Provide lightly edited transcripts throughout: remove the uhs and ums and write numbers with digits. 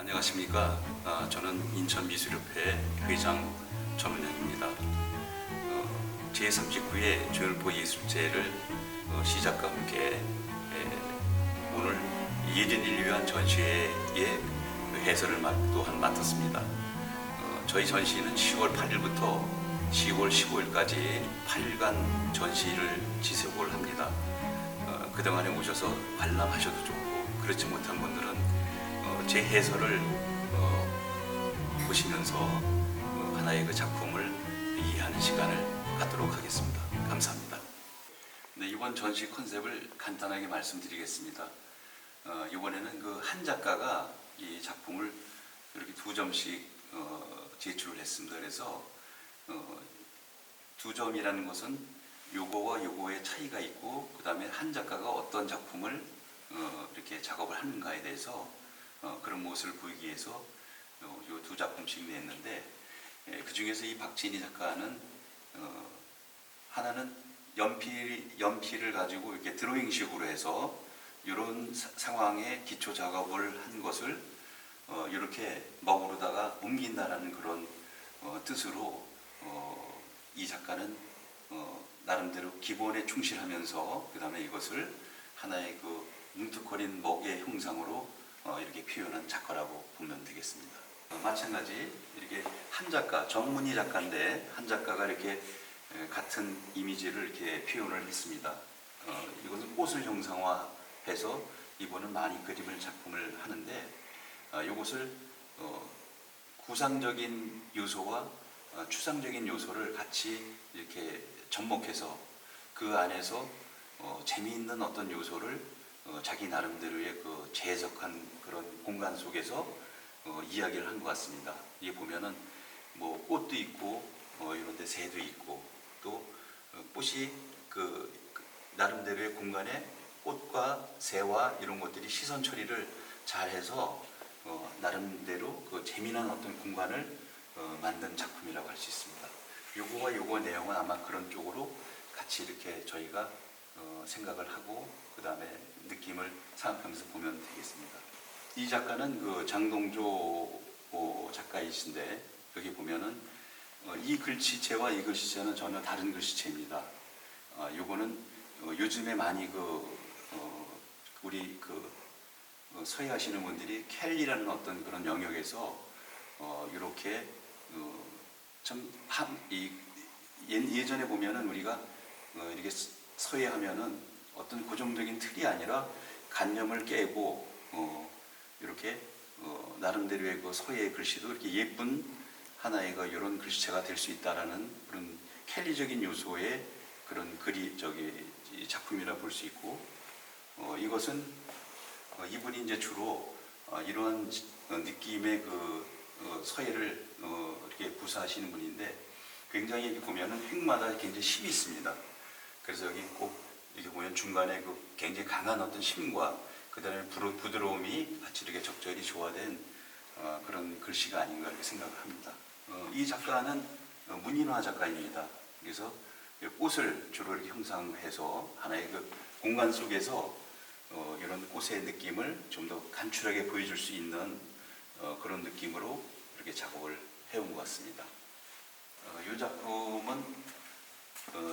안녕하십니까. 저는 인천미술협회 회장 전문영입니다. 제39회 조연포 예술제를 시작과 함께 오늘 예전을 위한 전시회의 해설을 또한 맡았습니다. 저희 전시는 10월 8일부터 10월 15일까지 8일간 전시를 지속을 합니다. 그동안에 오셔서 관람하셔도 좋고, 그렇지 못한 분들은 제 해설을 보시면서 하나의 그 작품을 이해하는 시간을 갖도록 하겠습니다. 감사합니다. 네, 이번 전시 컨셉을 간단하게 말씀드리겠습니다. 이번에는 그 한 작가가 이 작품을 이렇게 2점씩 제출을 했습니다. 그래서 2점이라는 것은 요거와 요거의 차이가 있고, 그 다음에 한 작가가 어떤 작품을 이렇게 작업을 하는가에 대해서 그런 모습을 보이기 위해서 요 2작품씩 냈는데, 그 중에서 이 박진희 작가는 하나는 연필을 가지고 이렇게 드로잉식으로 해서 이런 상황에 기초 작업을 한 것을 이렇게 먹으로다가 옮긴다라는 그런 뜻으로 이 작가는 나름대로 기본에 충실하면서 그 다음에 이것을 하나의 그 뭉툭거린 먹의 형상으로 이렇게 표현한 작가라고 보면 되겠습니다. 마찬가지 이렇게 한 작가, 정문희 작가인데 한 작가가 이렇게 같은 이미지를 이렇게 표현을 했습니다. 이것은 꽃을 형상화해서 이분은 많이 그림을 작품을 하는데, 이것을 구상적인 요소와 추상적인 요소를 같이 이렇게 접목해서 그 안에서 재미있는 어떤 요소를 자기 나름대로의 그 재해석한 그런 공간 속에서 이야기를 한 것 같습니다. 이게 보면은 뭐 꽃도 있고 이런데 새도 있고, 또 꽃이 그 나름대로의 공간에 꽃과 새와 이런 것들이 시선 처리를 잘해서 나름대로 그 재미난 어떤 공간을 만든 작품이라고 할 수 있습니다. 요거와 요거 내용은 아마 그런 쪽으로 같이 이렇게 저희가 생각을 하고 그 다음에 느낌을 생각하면서 보면 되겠습니다. 이 작가는 그 장동조 작가이신데, 여기 보면은 이 글씨체와 이 글씨체는 전혀 다른 글씨체입니다. 요거는 요즘에 많이 우리 서예하시는 분들이 켈리라는 어떤 그런 영역에서 이렇게 예전에 보면은 우리가 이렇게 서예하면은 어떤 고정적인 틀이 아니라 관념을 깨고 이렇게 나름대로의 그 서예의 글씨도 이렇게 예쁜 하나의 이런 글씨체가 될 수 있다라는 그런 켈리적인 요소의 그런 작품이라 볼 수 있고, 이것은 이분이 이제 주로 이러한 느낌의 서예를 이렇게 구사하시는 분인데, 굉장히 이렇게 보면은 획마다 굉장히 힘이 있습니다. 그래서 여기 꼭 이렇게 보면 중간에 굉장히 강한 어떤 힘과 그 다음에 부드러움이 같이 이렇게 적절히 조화된 그런 글씨가 아닌가 이렇게 생각을 합니다. 이 작가는 문인화 작가입니다. 그래서 꽃을 주로 이렇게 형상해서 하나의 그 공간 속에서 이런 꽃의 느낌을 좀 더 간추하게 보여줄 수 있는 그런 느낌으로 이렇게 작업을 해온 것 같습니다. 이 작품은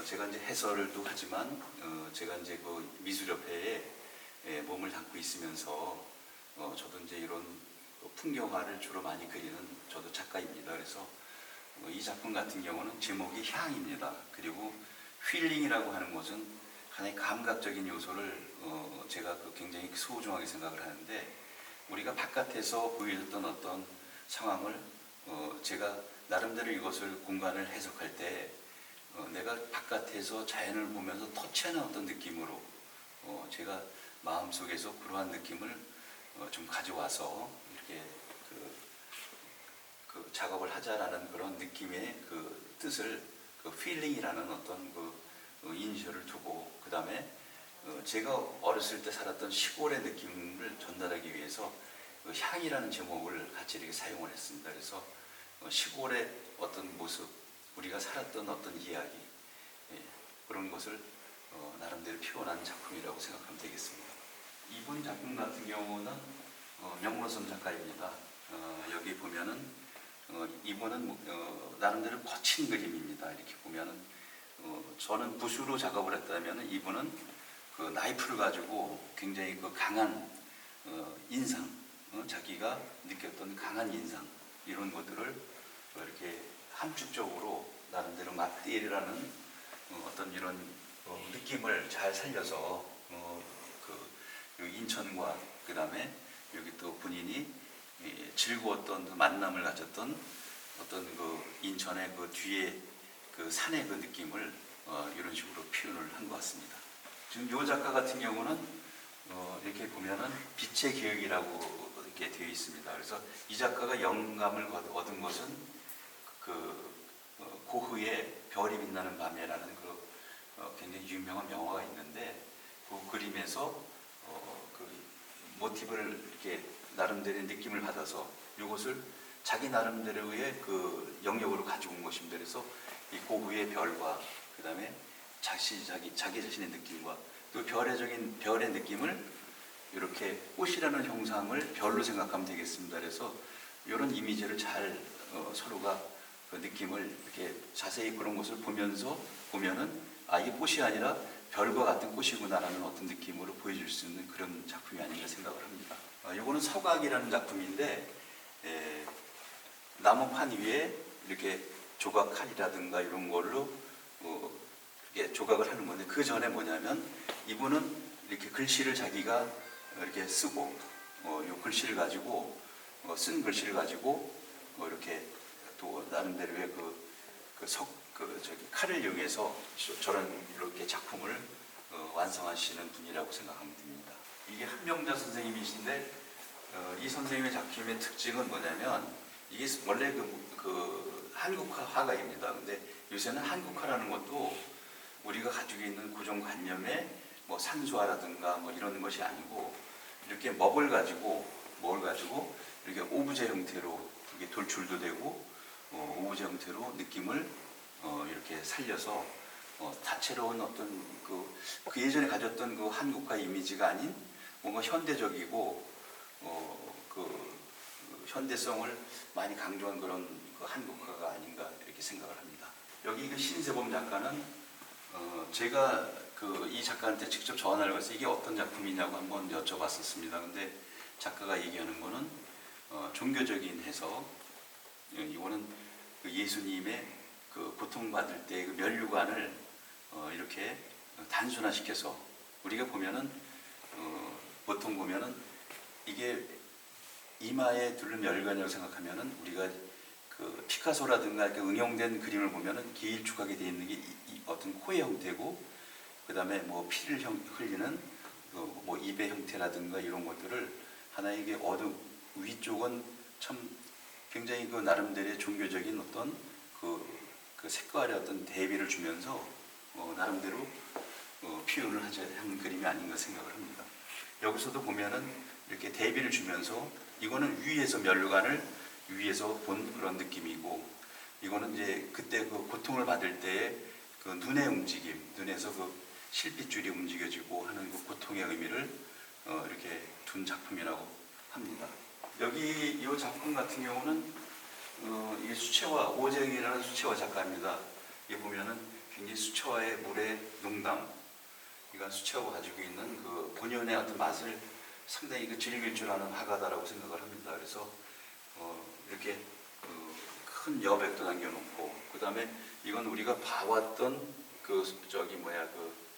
제가 이제 해설도 하지만 제가 이제 그 미술협회에 몸을 담고 있으면서 저도 이제 이런 풍경화를 주로 많이 그리는 저도 작가입니다. 그래서 이 작품 같은 경우는 제목이 향입니다. 그리고 힐링이라고 하는 것은 하나의 감각적인 요소를 제가 굉장히 소중하게 생각을 하는데, 우리가 바깥에서 보여줬던 어떤 상황을 제가 나름대로 이것을 공간을 해석할 때 내가 바깥에서 자연을 보면서 터치하는 어떤 느낌으로 제가 마음속에서 그러한 느낌을 좀 가져와서 이렇게 그 작업을 하자라는 그런 느낌의 그 뜻을 feeling이라는 어떤 이니셜을 두고, 그 다음에 제가 어렸을 때 살았던 시골의 느낌을 전달하기 위해서 향이라는 제목을 같이 이렇게 사용을 했습니다. 그래서 시골의 어떤 모습, 우리가 살았던 어떤 이야기, 그런 것을 나름대로 표현한 작품이라고 생각하면 되겠습니다. 이번 작품 같은 경우는 명로선 작가입니다. 여기 보면은 이분은 나름대로 거친 그림입니다. 이렇게 보면은 저는 붓으로 작업을 했다면 이분은 그 나이프를 가지고 굉장히 그 강한 인상, 자기가 느꼈던 강한 인상 이런 것들을 이렇게 함축적으로 나름대로 막대리라는 어떤 이런 느낌을 잘 살려서 그 인천과 그 다음에 여기 또 본인이 즐거웠던 그 만남을 가졌던 어떤 그 인천의 그 뒤에 그 산의 그 느낌을 이런 식으로 표현을 한 것 같습니다. 지금 이 작가 같은 경우는 이렇게 보면은 빛의 기억이라고 이렇게 되어 있습니다. 그래서 이 작가가 영감을 얻은 것은 그 고흐의 별이 빛나는 밤에라는 그 굉장히 유명한 명화가 있는데 그 그림에서 그 모티브를 이렇게 나름대로의 느낌을 받아서 이것을 자기 나름대로의 그 영역으로 가지고 온 것입니다. 그래서 이 고흐의 별과 그 다음에 자기 자신의 느낌과 또 별의 느낌을 이렇게 꽃이라는 형상을 별로 생각하면 되겠습니다. 그래서 이런 이미지를 잘 서로가 그 느낌을 이렇게 자세히 그런 것을 보면서 보면은 이게 꽃이 아니라 별과 같은 꽃이구나라는 어떤 느낌으로 보여줄 수 있는 그런 작품이 아닌가 생각을 합니다. 이거는 서각이라는 작품인데 나무판 위에 이렇게 조각칼이라든가 이런 걸로 이렇게 조각을 하는 건데 그 전에 뭐냐면 이분은 이렇게 글씨를 자기가 이렇게 쓰고 이 글씨를 가지고 쓴 글씨를 가지고 이렇게 또 나름대로의 칼을 이용해서 저런 이렇게 작품을 완성하시는 분이라고 생각하면 됩니다. 이게 한명자 선생님이신데 이 선생님의 작품의 특징은 뭐냐면 이게 원래 그 한국화 화가입니다. 근데 요새는 한국화라는 것도 우리가 가지고 있는 고정관념의 뭐 산수화라든가 뭐 이런 것이 아니고 이렇게 먹을 가지고 이렇게 오브제 형태로 이게 돌출도 되고 오브제 형태로 느낌을 이렇게 살려서 다채로운 어떤 그 예전에 가졌던 그 한국화 이미지가 아닌 뭔가 현대적이고 그 현대성을 많이 강조한 그런 그 한국화가 아닌가 이렇게 생각을 합니다. 여기 그 신세범 작가는 제가 이 작가한테 직접 전화를 해서 이게 어떤 작품이냐고 한번 여쭤봤었습니다. 근데 작가가 얘기하는 거는 종교적인 해석, 이거는 그 예수님의 그 고통받을 때 그 면류관을 이렇게 단순화시켜서 우리가 보면은 보통 보면은 이게 이마에 둘른 면류관이라고 생각하면은 우리가 그 피카소라든가 이렇게 응용된 그림을 보면은 길쭉하게 되어 있는 게 어떤 코의 형태고 그 다음에 뭐 피를 흘리는 뭐 입의 형태라든가 이런 것들을 하나의 이게 위쪽은 참 굉장히 그 나름대로의 종교적인 어떤 그 색깔의 어떤 대비를 주면서 나름대로 표현을 하는 그림이 아닌가 생각을 합니다. 여기서도 보면은 이렇게 대비를 주면서 이거는 위에서 면류관을 위에서 본 그런 느낌이고 이거는 이제 그때 그 고통을 받을 때의 그 눈의 움직임, 눈에서 그 실핏줄이 움직여지고 하는 그 고통의 의미를 이렇게 둔 작품이라고 합니다. 여기 이 작품 같은 경우는 이게 수채화, 오정이라는 수채화 작가입니다. 이 보면은 굉장히 수채화의 물의 농담, 그러니까 수채화가 가지고 있는 그 본연의 어떤 맛을 상당히 즐길 줄 아는 화가다라고 생각을 합니다. 그래서 이렇게 큰 여백도 남겨놓고 그 다음에 이건 우리가 봐왔던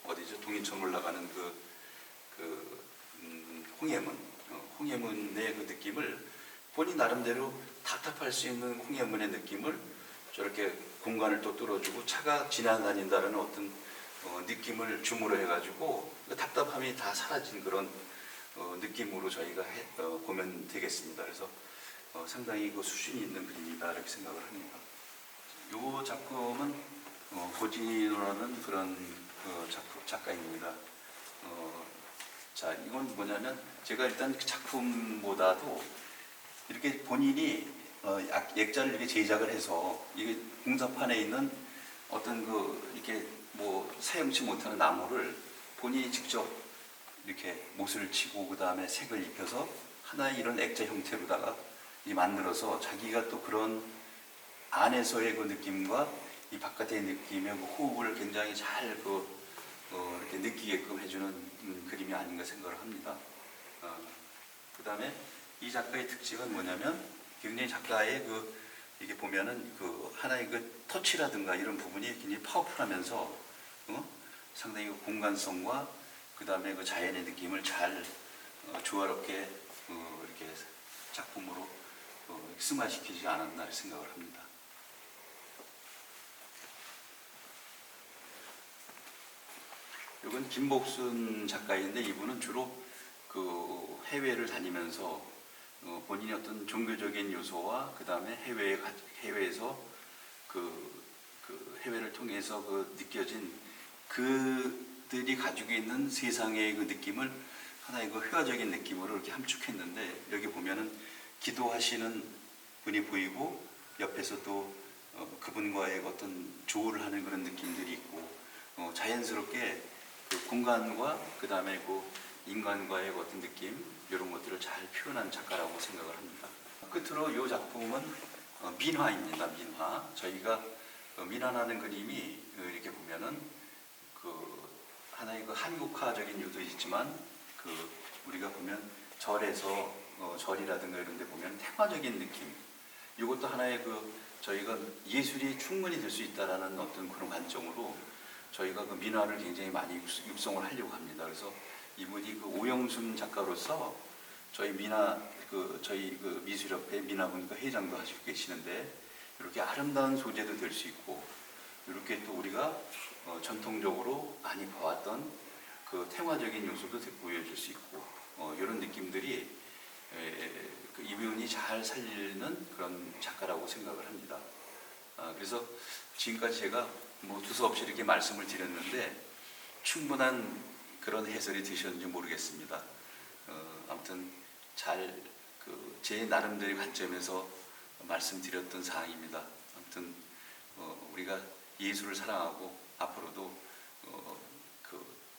어디죠? 동인천 올라가는 홍해문의 그 느낌을 본인 나름대로 답답할 수 있는 홍해문의 느낌을 저렇게 공간을 또 뚫어주고 차가 지나다닌다는 어떤 느낌을 줌으로 해가지고 그 답답함이 다 사라진 그런 느낌으로 저희가 보면 되겠습니다. 그래서 상당히 그 수준이 있는 그림이다 이렇게 생각을 합니다. 이 작품은 고진호라는 그런 작가입니다. 자, 이건 뭐냐면 제가 일단 그 작품보다도 이렇게 본인이 액자를 이렇게 제작을 해서 이게 공사판에 있는 어떤 이렇게 뭐 사용치 못하는 나무를 본인이 직접 이렇게 못을 치고 그 다음에 색을 입혀서 하나의 이런 액자 형태로다가 만들어서 자기가 또 그런 안에서의 그 느낌과 이 바깥의 느낌의 그 호흡을 굉장히 잘 이렇게 느끼게끔 해주는 그림이 아닌가 생각을 합니다. 그 다음에 이 작가의 특징은 뭐냐면 굉장히 작가의 이게 보면은 하나의 터치라든가 이런 부분이 굉장히 파워풀하면서 상당히 공간성과 그 다음에 자연의 느낌을 잘 조화롭게 이렇게 작품으로 승화시키지 않았나 생각을 합니다. 이건 김복순 작가인데 이분은 주로 해외를 다니면서 본인의 어떤 종교적인 요소와 그 다음에 해외에서 해외를 통해서 느껴진 그들이 가지고 있는 세상의 느낌을 하나의 회화적인 느낌으로 이렇게 함축했는데 여기 보면은 기도하시는 분이 보이고 옆에서 또 그분과의 어떤 조우를 하는 그런 느낌들이 있고 자연스럽게 공간과 그 다음에 인간과의 어떤 느낌 이런 것들을 잘 표현한 작가라고 생각을 합니다. 끝으로 이 작품은 민화입니다. 민화. 저희가 민화라는 그림이 이렇게 보면은 하나의 한국화적인 요도 있지만 우리가 보면 절에서 절이라든가 이런 데 보면 테마적인 느낌 이것도 하나의 저희가 예술이 충분히 될 수 있다라는 어떤 그런 관점으로 저희가 민화를 굉장히 많이 육성을 하려고 합니다. 그래서 이분이 오영순 작가로서 저희 저희 미술협회 민화분과 회장도 하시고 계시는데 이렇게 아름다운 소재도 될 수 있고 이렇게 또 우리가 전통적으로 많이 봐왔던 테마적인 요소도 보여줄 수 있고 이런 느낌들이 이분이 잘 살리는 그런 작가라고 생각을 합니다. 그래서 지금까지 제가 두서없이 이렇게 말씀을 드렸는데 충분한 그런 해설이 되셨는지 모르겠습니다. 아무튼 잘 제 나름대로의 관점에서 말씀드렸던 사항입니다. 아무튼 우리가 예술을 사랑하고 앞으로도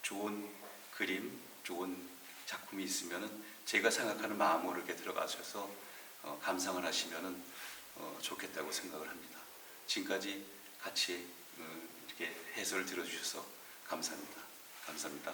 좋은 그림, 좋은 작품이 있으면은 제가 생각하는 마음으로 이렇게 들어가셔서 감상을 하시면은 좋겠다고 생각을 합니다. 지금까지 같이 이렇게 해설을 들어주셔서 감사합니다. 감사합니다.